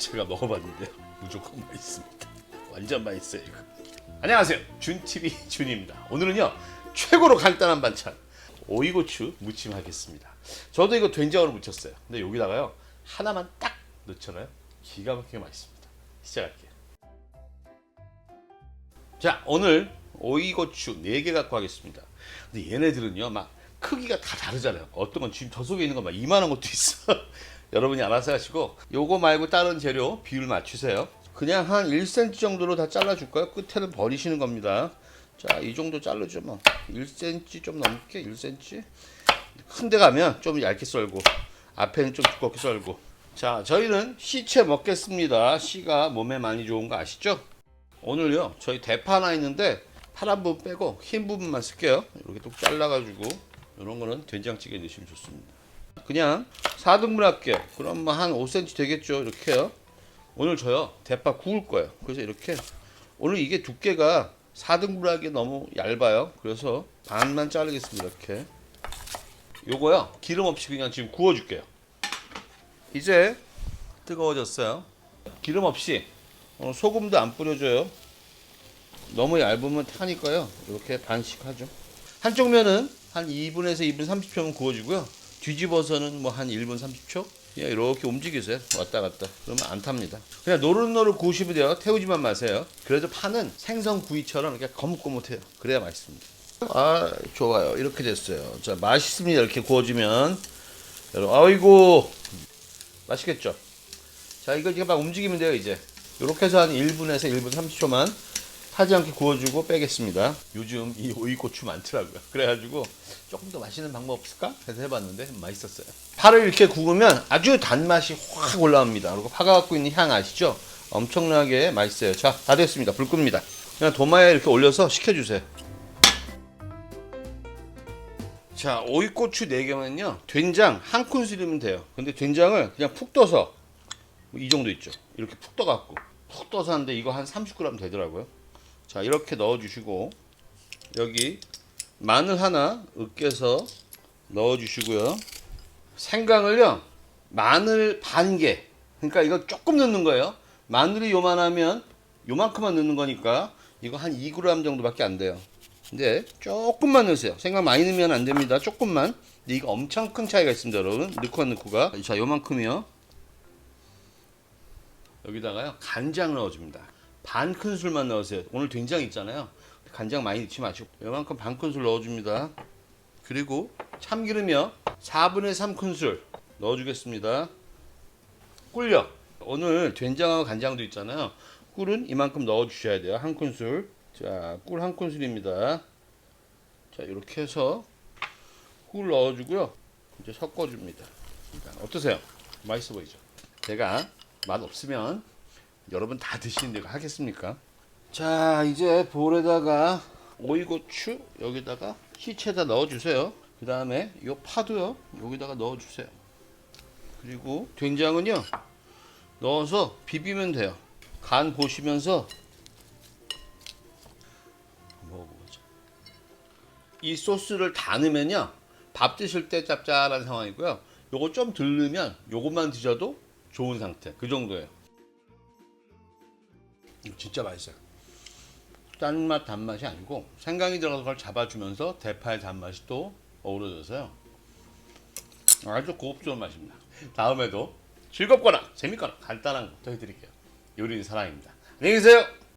제가 먹어봤는데요, 무조건 맛있습니다. 완전 맛있어요 이거. 안녕하세요, 준TV 준입니다. 오늘은요 최고로 간단한 반찬 오이고추 무침 하겠습니다. 저도 이거 된장으로 무쳤어요. 근데 여기다가요 하나만 딱 넣잖아요, 기가 막히게 맛있습니다. 시작할게요. 자, 오늘 오이고추 4개 갖고 하겠습니다. 근데 얘네들은요 막 크기가 다 다르잖아요. 어떤 건 지금 저 속에 있는 건 막 이만한 것도 있어. 여러분이 알아서 하시고, 요거 말고 다른 재료 비율 맞추세요. 그냥 한 1cm 정도로 다 잘라줄까요? 끝에는 버리시는 겁니다. 자, 이 정도 자르죠 뭐. 1cm 좀 넘게, 1cm. 큰 데 가면 좀 얇게 썰고, 앞에는 좀 두껍게 썰고. 자, 저희는 씨채 먹겠습니다. 씨가 몸에 많이 좋은 거 아시죠? 오늘요 저희 대파 하나 있는데 파란 부분 빼고 흰 부분만 쓸게요. 이렇게 또 잘라가지고, 이런 거는 된장찌개 넣으시면 좋습니다. 그냥 4등분 할게요. 그럼 뭐 한 5cm 되겠죠. 이렇게요. 오늘 저요 대파 구울 거예요. 그래서 이렇게, 오늘 이게 두께가 4등분 하기 너무 얇아요. 그래서 반만 자르겠습니다. 이렇게. 요거요 기름 없이 그냥 지금 구워 줄게요. 이제 뜨거워졌어요. 기름 없이, 소금도 안 뿌려줘요. 너무 얇으면 타니까요. 이렇게 반씩 하죠. 한쪽 면은 한 2분에서 2분 30초면 구워주고요. 뒤집어서는 뭐 한 1분 30초? 그냥 이렇게 움직이세요. 왔다 갔다. 그러면 안 탑니다. 그냥 노릇노릇 구우시면 돼요. 태우지만 마세요. 그래도 파는 생선 구이처럼 이렇게 거뭇거뭇해요. 그래야 맛있습니다. 아, 좋아요. 이렇게 됐어요. 자, 맛있습니다. 이렇게 구워주면. 여러분, 아이고, 맛있겠죠? 자, 이거 이렇게 막 움직이면 돼요, 이제. 이렇게 해서 한 1분에서 1분 30초만 타지 않게 구워주고 빼겠습니다. 요즘 이 오이고추 많더라고요. 그래가지고 조금 더 맛있는 방법 없을까 해서 해봤는데 맛있었어요. 파를 이렇게 구우면 아주 단맛이 확 올라옵니다. 그리고 파가 갖고 있는 향 아시죠? 엄청나게 맛있어요. 자, 다 됐습니다. 불 끕니다. 그냥 도마에 이렇게 올려서 식혀주세요. 자, 오이고추 4개면요 된장 1큰술이면 돼요. 근데 된장을 그냥 푹 떠서, 이 정도 있죠, 이렇게 푹 떠갖고, 푹 떠서 하는데 이거 한 30g 되더라고요. 자, 이렇게 넣어주시고, 여기 마늘 하나 으깨서 넣어주시고요. 생강을요 마늘 반개, 그러니까 이거 조금 넣는 거예요. 마늘이 요만하면 요만큼만 넣는 거니까 이거 한 2g 정도밖에 안 돼요. 근데 조금만 넣으세요. 생강 많이 넣으면 안 됩니다. 조금만. 근데 이거 엄청 큰 차이가 있습니다, 여러분. 넣고 안 넣고가. 자, 요만큼이요. 여기다가요 간장 넣어줍니다. 반 큰술만 넣으세요. 오늘 된장 있잖아요. 간장 많이 넣지 마시고 요만큼 반 큰술 넣어줍니다. 그리고 참기름이요 4분의 3 큰술 넣어주겠습니다. 꿀요, 오늘 된장하고 간장도 있잖아요. 꿀은 이만큼 넣어주셔야 돼요. 한 큰술. 자, 꿀 한 큰술입니다. 자, 이렇게 해서 꿀 넣어주고요. 이제 섞어줍니다. 어떠세요? 맛있어 보이죠? 제가 맛 없으면 여러분 다 드시는데 이거 하겠습니까? 자, 이제 볼에다가 오이고추 여기다가 씨채에다 넣어주세요. 그 다음에 이 파도요 여기다가 넣어주세요. 그리고 된장은요 넣어서 비비면 돼요. 간 보시면서 먹어보죠. 이 소스를 다 넣으면요 밥 드실 때 짭짤한 상황이고요. 요거 좀 덜 넣으면 요것만 드셔도 좋은 상태. 그 정도예요. 진짜 맛있어요. 짠맛 단맛이 아니고 생강이 들어가서 그걸 잡아주면서 대파의 단맛이 또 어우러져서요 아주 고급스러운 맛입니다. 다음에도 즐겁거나 재밌거나 간단한 거 더 해드릴게요. 요리는 사랑입니다. 안녕히 계세요.